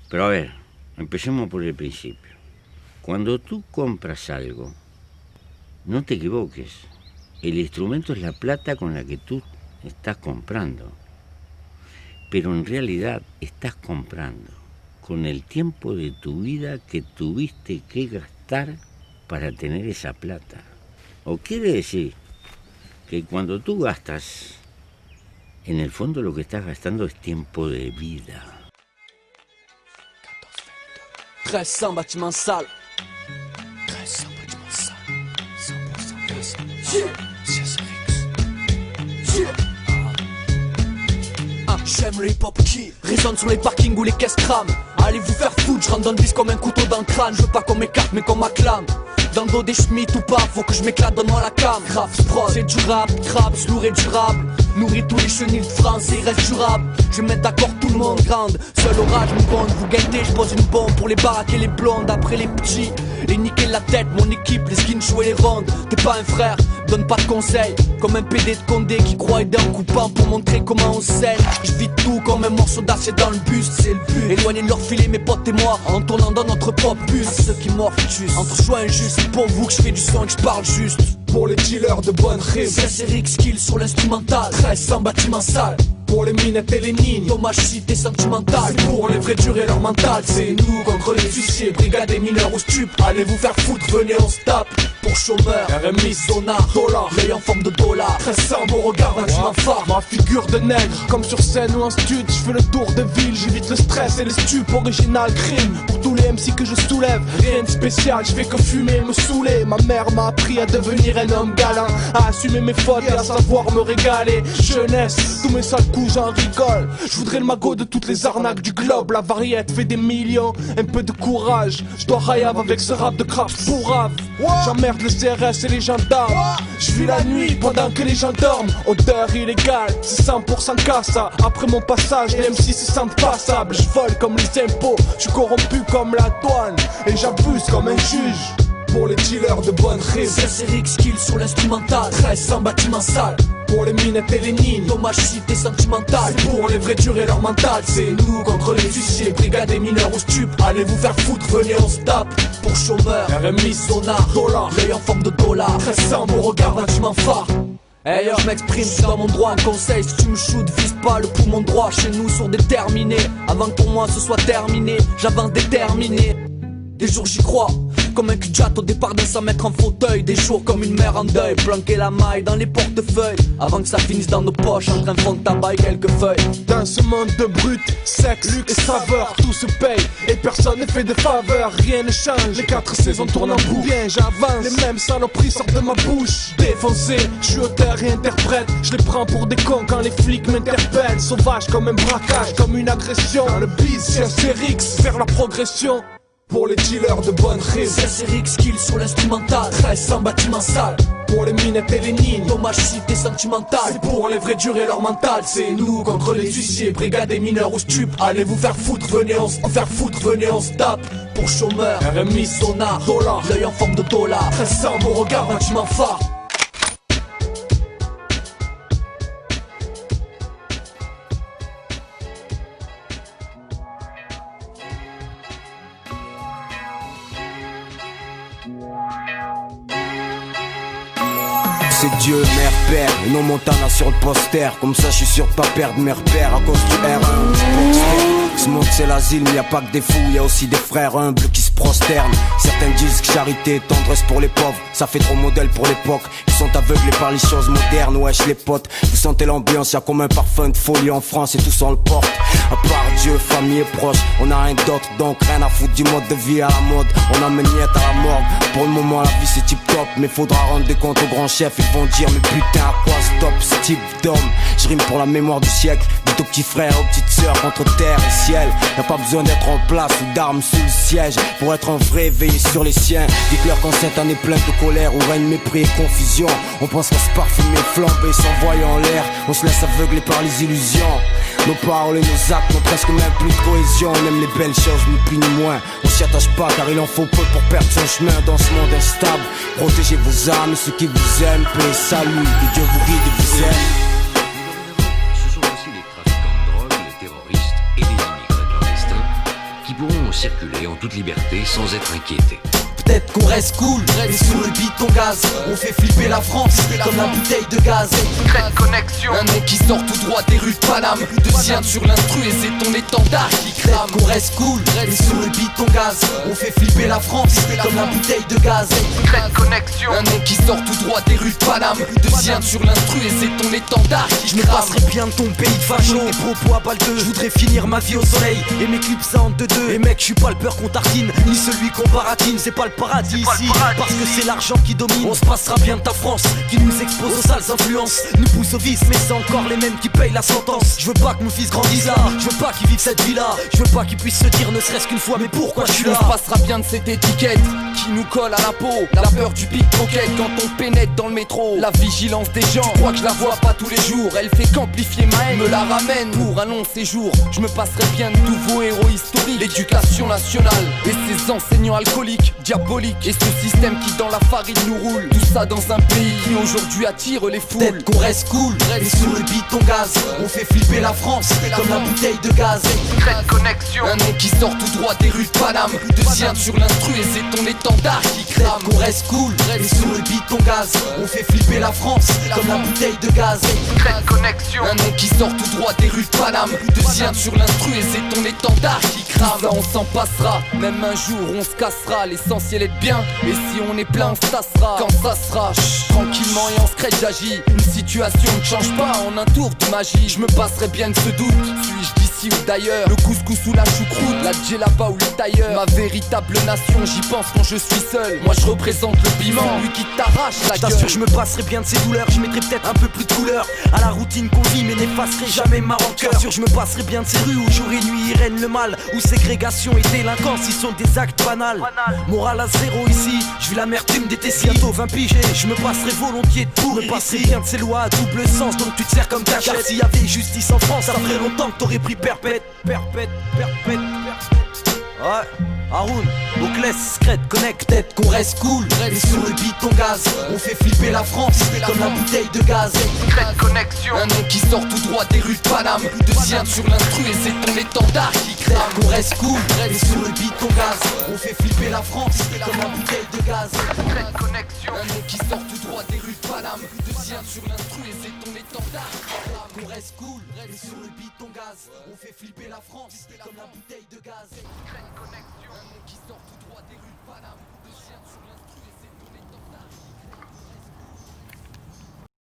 Pero a ver, empecemos por el principio. Cuando tú compras algo, no te equivoques. El instrumento es la plata con la que tú estás comprando. Pero en realidad estás comprando con el tiempo de tu vida que tuviste que gastar para tener esa plata. O quiere decir que cuando tú gastas, en el fondo lo que estás gastando es tiempo de vida. 1300 bâtiments sales. 1300 bâtiments sales. 100% j'aime le hip-hop qui résonne sur les parkings où les caisses crament. Allez vous faire foutre, je rentre dans le bus comme un couteau dans le crâne. Je veux pas qu'on m'écarte mais qu'on m'acclame. Dans le dos des schmitts ou pas, faut que je m'éclate, donne-moi la cam. Grave sprod, c'est durable, crabe, lourd et durable. Nourris tous les chenilles de France et il reste durable. Je vais mettre d'accord tout le monde grande. Seul orage me bonde, vous guettez, je pose une bombe pour les baraques et les blondes. Après les petits, les niquer la tête, mon équipe, les skins choués les rondes. T'es pas un frère, donne pas de conseils. Comme un PD de Condé qui croit aider en coupant pour montrer comment on scène. Je vis tout comme un morceau d'acier dans le buste, c'est le but. Éloigner de leur filet mes potes et moi, en tournant dans notre propre bus. À ceux qui m'orfusent, entre choix injustes, c'est pour vous que je fais du son et que je parle juste. Pour les dealers de bonnes rimes, CSRX skill sur l'instrumental, 1300 bâtiments sales. pour les minettes et les nignes, dommage cité sentimentale. c'est pour les vrais durs et leur mental. C'est nous contre les huissiers, brigade des mineurs au stup. Allez vous faire foutre, venez on se tape. Pour chômeur, RMI, sonar, dollar, l'œil en forme de dollar. 1300 beau regard, bâtiment phare. Ma figure de nègre, comme sur scène ou en stud. Je fais le tour de ville, j'évite le stress et les stupes. Original crime, pour tous les MC que je soulève. Rien de spécial, je fais que fumer et me saouler. Ma mère m'a appris à devenir un homme galant, à assumer mes fautes et à savoir me régaler. Jeunesse, tous mes sales coups j'en rigole. Je voudrais le magot de toutes les arnaques du globe. La variette fait des millions, un peu de courage. Je dois rayave avec ce rap de craft pour rave. J'emmerde le CRS et les gendarmes. Je vis la nuit pendant que les gens dorment. Odeur illégale, c'est 100% cassa. Après mon passage, les MC se sentent passables. Je vole comme les impôts, je suis corrompu comme la douane. Et j'abuse comme un juge. Pour les dealers de bonnes rimes, CSRX kill sur l'instrumental, 1300 bâtiments sales. pour les minettes et les nignes, Dommage cité sentimentale. c'est pour les vrais durs et leur mental. C'est nous contre les huissiers, brigade des mineurs au stup. Allez vous faire foutre, venez on se tape. Pour chômeur, RMI, sonar, dollar, l'œil en forme de dollar. 1300 beau regard, bâtiment phare. Hey yo, je m'exprime, je suis dans mon droit, un conseil. Si tu me shootes, vise pas le poumon droit. Chez nous, sont déterminés. Avant que pour moi ce soit terminé, j'avance déterminé. Des jours j'y crois, comme un cul-de-jatte au départ d'un 100 mètres en fauteuil. Des jours comme une mère en deuil, planquer la maille dans les portefeuilles. Avant que ça finisse dans nos poches, entre un fond de tabac et quelques feuilles. Dans ce monde de brut, sexe, luxe et saveur, tout se paye et personne ne fait de faveur. Rien ne change, les 4 saisons tournent en boucle. Bien j'avance, les mêmes saloperies sortent de ma bouche. Défoncé, je suis auteur et interprète. Je les prends pour des cons quand les flics m'interpellent. Sauvage comme un braquage, comme une agression. Dans le biz, c'est un CRX, vers la progression. Pour les dealers de bonnes rimes, CSRX kill sur l'instrumental, 1300 bâtiments sales. pour les minettes et les nignes, Dommage cité sentimentale. c'est pour les vrais durs et leur mental. C'est nous contre les huissiers, brigade des mineurs au stup. Allez vous faire foutre, venez on se faire foutre, venez on se tape. Pour chômeur, RMI, sonar, dollar, l'œil en forme de dollar. 1300 beau regard, bâtiment phare. C'est Dieu, mère, père, et non Montana sur le poster. Comme ça je suis sûr de pas perdre mes repères à cause du R1. Ce monde c'est l'asile, mais y a pas que des fous, y a aussi des frères humbles qui se prosternent. Certains disent que charité et tendresse pour les pauvres, ça fait trop modèle pour l'époque. Ils sont aveuglés par les choses modernes, wesh les potes. Vous sentez l'ambiance, y'a comme un parfum de folie en France et tous on le porte. À part Dieu, famille et proches, on a rien d'autre, donc rien à foutre du mode de vie à la mode. On a miette à la morgue, pour le moment la vie c'est tip top. Mais faudra rendre des comptes aux grands chefs, ils vont dire mais putain à quoi stop ce type d'homme. Je rime pour la mémoire du siècle, dites aux petits frères, aux petites sœurs, contre terre et ciel. Y'a pas besoin d'être en place ou d'armes sous le siège pour être en vrai, veiller sur les siens. Dites-leur qu'en cette année pleine de colère où règne mépris et confusion, on pense qu'à se parfumer, flamber, s'envoyer en l'air. On se laisse aveugler par les illusions. Nos paroles et nos actes n'ont presque même plus de cohésion. On aime les belles choses, ni plus ni moins. On s'y attache pas car il en faut peu pour perdre son chemin dans ce monde instable. Protégez vos âmes et ceux qui vous aiment. Paix et salut, que Dieu vous guide et vous aime. Ce sont aussi les trafiquants de drogue, les terroristes et les immigrés clandestins qui pourront circuler en toute liberté sans être inquiétés. Peut-être qu'on reste cool, mais sur le beat on gaz. On fait flipper la France, comme la bouteille de gaz. Secret connexion. Un nom qui sort tout droit des rues de Paname. Deuxième sur l'instru et c'est ton étendard qui crame. Peut-être qu'on reste cool, mais sur le beat on gaz. On fait flipper la France, comme la bouteille de gaz. Secret connexion. Un nom qui sort tout droit des rues de Paname. Deuxième sur l'instru et c'est ton étendard qui Je me passerai bien de ton pays de facho. Tes propos à balle de. Je voudrais finir ma vie au soleil et mes clips ça en 2-2. Et mec, je suis pas le beurre qu'on tartine, ni celui qu'on baratine. C'est pas le paradis ici, parce que c'est l'argent qui domine. On se passera bien de ta France, qui nous expose aux sales influences, nous pousse au vice, mais c'est encore les mêmes qui payent la sentence. Je veux pas que mon fils grandisse là, je veux pas qu'il vive cette vie là. Je veux pas qu'il puisse se dire ne serait-ce qu'une fois, mais pourquoi je suis là. On se passera bien de cette étiquette qui nous colle à la peau. La peur du pickpocket quand on pénètre dans le métro. La vigilance des gens, je crois que je la vois pas tous les jours. Elle fait qu'amplifier ma haine, me la ramène pour un long séjour. Je me passerai bien de nouveaux héros historiques. L'éducation nationale et ses enseignants alcooliques, diaboliques. Et ce système qui dans la farine nous roule. Tout ça dans un pays qui aujourd'hui attire les foules. Peut-être qu'on reste cool, et sur le beat on gaz. On fait flipper la France, comme la bouteille de gaz. Secret connexion. Un nom qui sort tout droit des rues de Paname. Deuxième sur l'instru et c'est ton étendard qui crame. Peut-être qu'on reste cool, et sur le beat on gaz. On fait flipper la France, comme la bouteille de gaz. Secret connexion. Un nom qui sort tout droit des rues de Paname. Deuxième sur l'instru et c'est ton étendard qui crame. Ça on s'en passera, même un jour on se cassera. L'essentiel est de bien, et si on est plein on se tassera. Quand ça sera, tranquillement et en secret j'agis. Une situation ne change pas en un tour de magie. Je me passerai bien de ce doute, suis-je d'ici ou d'ailleurs. Le couscous ou la choucroute, la djellaba ou le tailleur. Ma véritable nation, j'y pense quand je suis seul. Moi je représente le piment, lui qui t'arrache la gueule. T'assure, je me passerai bien de ces douleurs. Je mettrai peut-être un peu plus de couleur à la routine qu'on vit, mais n'effacerai jamais ma rancœur. T'assure, je me passerai bien de ces rues où jour et nuit y règne le mal, où ségrégation et délinquance y sont des actes banals. Morale à zéro ici, je vis l'amertume des tessis. Bientôt 20 piges, je me passerai volontiers de pour. Je me passerai bien de ces lois à double sens, donc tu te sers comme cachette. Car s'il y avait justice en France, ça ferait longtemps que t'aurais pris perpète. Perpète. Ouais, Haroun, Boclès, Scred, Connect. Peut-être qu'on reste cool, et sur le beat on gaz. On fait flipper la France, comme la bouteille de gaz. Secret connexion. Un nom qui sort tout droit des rues de Paname. Deuxième sur l'instru et c'est ton étendard qui crame. Peut-être qu'on reste cool, et sur le beat on gaz. On fait flipper la France, comme la bouteille de gaz. Secret connexion. Un nom qui sort tout droit des rues de Paname. Deuxième sur l'instru et c'est ton étendard. On reste cool, et sur le beat on gaz. On fait flipper la France, comme la bouteille de gaz. Secret connexion. Un nom qui sort tout droit des rues de Paname. Deuxième sur l'instru.